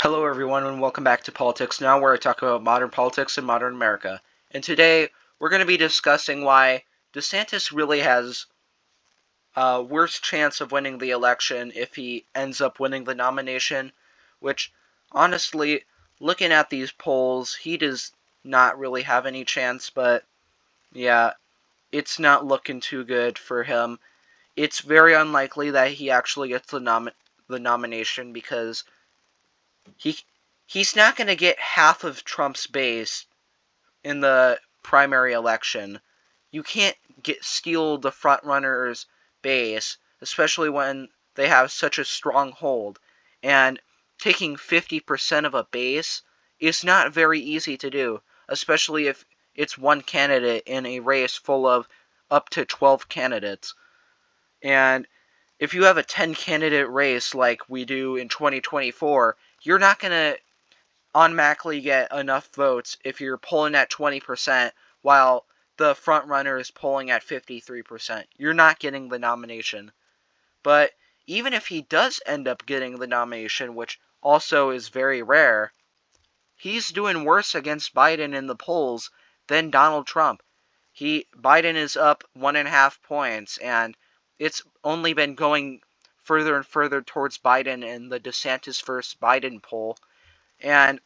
Hello, everyone, and welcome back to Politics Now, where I talk about modern politics in modern America. And today, we're going to be discussing why DeSantis really has a worse chance of winning the election if he ends up winning the nomination, which, honestly, looking at these polls, he does not really have any chance, but yeah, it's not looking too good for him. It's very unlikely that he actually gets the nomination because he he's not going to get half of Trump's base in the primary election. You can't steal the frontrunner's base, especially when they have such a strong hold. And taking 50% of a base is not very easy to do, especially if it's one candidate in a race full of up to 12 candidates. And if you have a 10 candidate race like we do in 2024, you're not going to automatically get enough votes if you're polling at 20% while the front runner is polling at 53%. You're not getting the nomination. But even if he does end up getting the nomination, which also is very rare, he's doing worse against Biden in the polls than Donald Trump. Biden is up 1.5 points, and it's only been going further and further towards Biden in the DeSantis versus Biden poll. And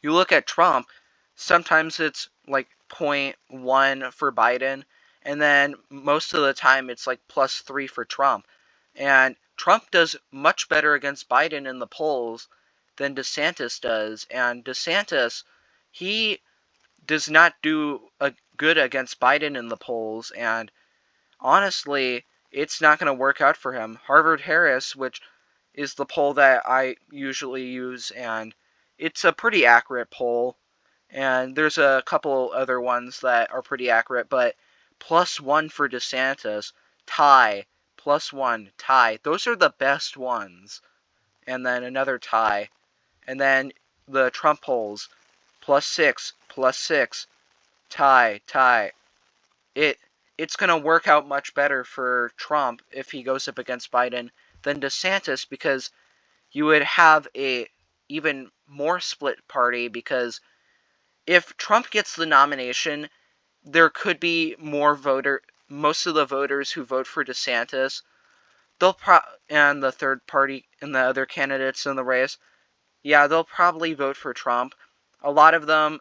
you look at Trump, sometimes it's like 0.1 for Biden, and then most of the time it's like +3 for Trump. And Trump does much better against Biden in the polls than DeSantis does. And DeSantis, he does not do good against Biden in the polls. And honestly, it's not going to work out for him. Harvard Harris, which is the poll that I usually use, and it's a pretty accurate poll. And there's a couple other ones that are pretty accurate, but +1 for DeSantis, tie, +1, tie. Those are the best ones. And then another tie. And then the Trump polls, +6, +6, tie, tie. It's going to work out much better for Trump if he goes up against Biden than DeSantis, because you would have a even more split party, because if Trump gets the nomination, there could be most of the voters who vote for DeSantis, and the third party and the other candidates in the race, yeah, they'll probably vote for Trump. A lot of them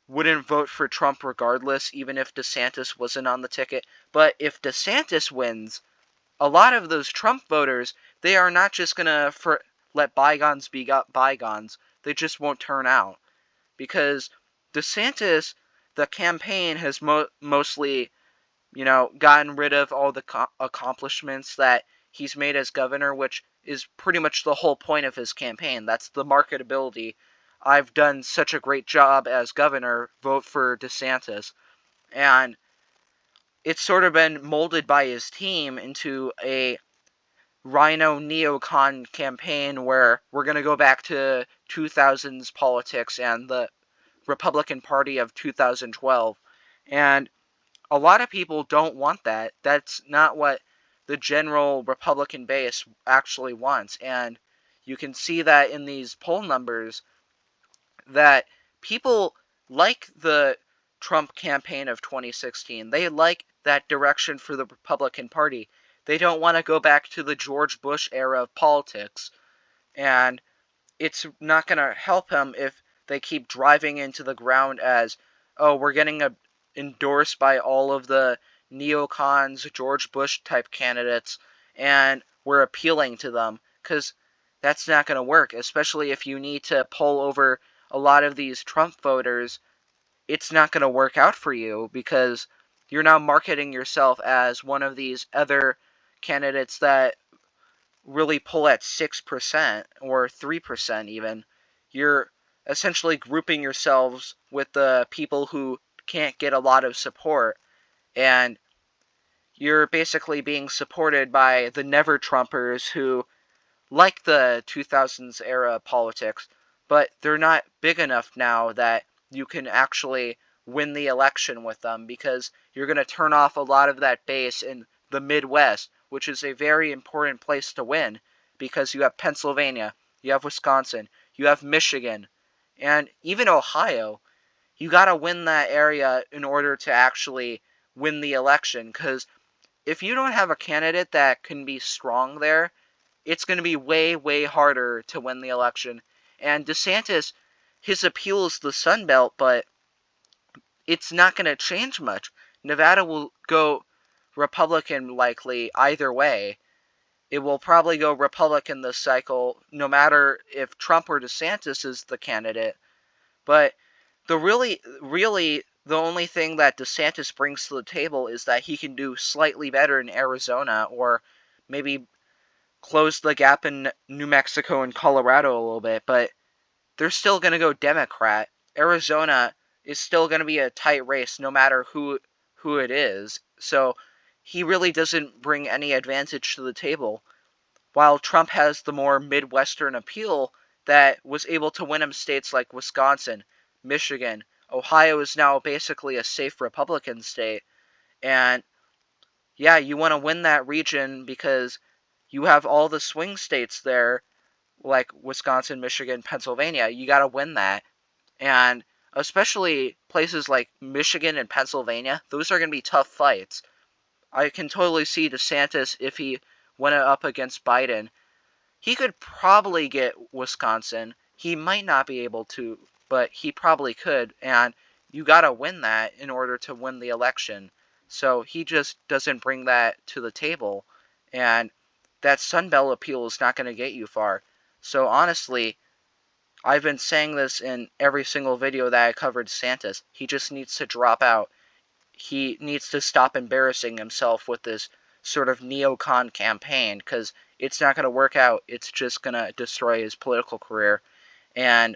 wouldn't vote for Trump regardless, even if DeSantis wasn't on the ticket. But if DeSantis wins, a lot of those Trump voters, they are not just going to let bygones be bygones. They just won't turn out. Because DeSantis, the campaign has mostly, gotten rid of all the accomplishments that he's made as governor, which is pretty much the whole point of his campaign. That's the marketability. I've done such a great job as governor, vote for DeSantis. And it's sort of been molded by his team into a rhino neocon campaign where we're going to go back to 2000s politics and the Republican Party of 2012. And a lot of people don't want that. That's not what the general Republican base actually wants. And you can see that in these poll numbers that people like the Trump campaign of 2016. They like that direction for the Republican Party. They don't want to go back to the George Bush era of politics. And it's not going to help him if they keep driving into the ground as, oh, we're getting endorsed by all of the neocons, George Bush type candidates, and we're appealing to them. Because that's not going to work, especially if you need to pull over a lot of these Trump voters. It's not going to work out for you because you're now marketing yourself as one of these other candidates that really pull at 6% or 3% even. You're essentially grouping yourselves with the people who can't get a lot of support, and you're basically being supported by the never Trumpers who like the 2000s era politics, but they're not big enough now that you can actually win the election with them, because you're going to turn off a lot of that base in the Midwest, which is a very important place to win, because you have Pennsylvania, you have Wisconsin, you have Michigan, and even Ohio. You got to win that area in order to actually win the election, because if you don't have a candidate that can be strong there, it's going to be way, way harder to win the election. And DeSantis, his appeal is the Sun Belt, but it's not going to change much. Nevada will go Republican likely either way. It will probably go Republican this cycle, no matter if Trump or DeSantis is the candidate. But really, the only thing that DeSantis brings to the table is that he can do slightly better in Arizona, or maybe close the gap in New Mexico and Colorado a little bit. But they're still going to go Democrat. Arizona is still going to be a tight race, no matter who it is. So he really doesn't bring any advantage to the table. While Trump has the more Midwestern appeal that was able to win him states like Wisconsin, Michigan. Ohio is now basically a safe Republican state. And yeah, you want to win that region because you have all the swing states there, like Wisconsin, Michigan, Pennsylvania. You got to win that. And especially places like Michigan and Pennsylvania, those are going to be tough fights. I can totally see DeSantis, if he went up against Biden, he could probably get Wisconsin. He might not be able to, but he probably could. And you got to win that in order to win the election. So he just doesn't bring that to the table. And that Sunbelt appeal is not going to get you far. So honestly, I've been saying this in every single video that I covered DeSantis. He just needs to drop out. He needs to stop embarrassing himself with this sort of neocon campaign, because it's not going to work out. It's just going to destroy his political career, and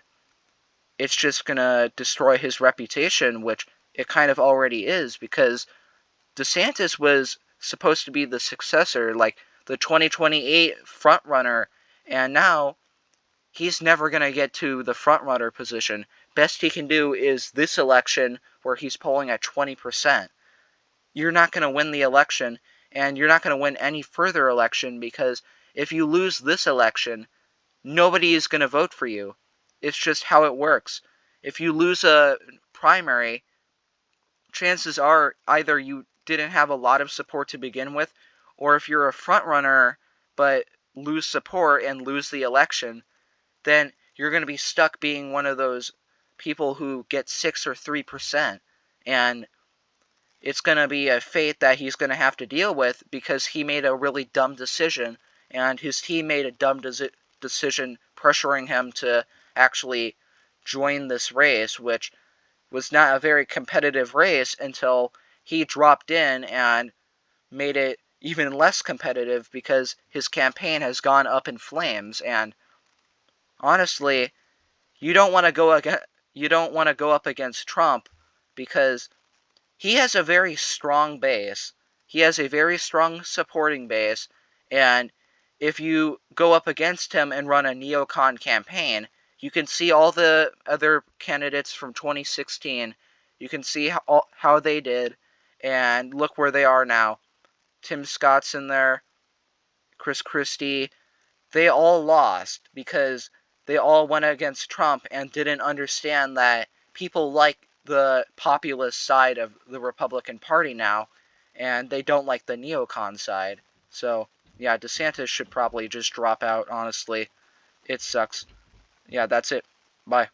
it's just going to destroy his reputation, which it kind of already is, because DeSantis was supposed to be the successor, like the 2028 frontrunner, and now he's never going to get to the frontrunner position. Best he can do is this election, where he's polling at 20%. You're not going to win the election, and you're not going to win any further election, because if you lose this election, nobody is going to vote for you. It's just how it works. If you lose a primary, chances are either you didn't have a lot of support to begin with, or if you're a front runner but lose support and lose the election, then you're going to be stuck being one of those people who get 6 or 3%. And it's going to be a fate that he's going to have to deal with, because he made a really dumb decision, and his team made a dumb decision pressuring him to actually join this race, which was not a very competitive race until he dropped in and made it even less competitive, because his campaign has gone up in flames. And honestly, you don't want to go up against Trump, because he has a very strong base. He has a very strong supporting base, and if you go up against him and run a neocon campaign, you can see all the other candidates from 2016. You can see how they did, and look where they are now. Tim Scott's in there, Chris Christie. They all lost because they all went against Trump and didn't understand that people like the populist side of the Republican Party now, and they don't like the neocon side. So, yeah, DeSantis should probably just drop out, honestly. It sucks. Yeah, that's it. Bye.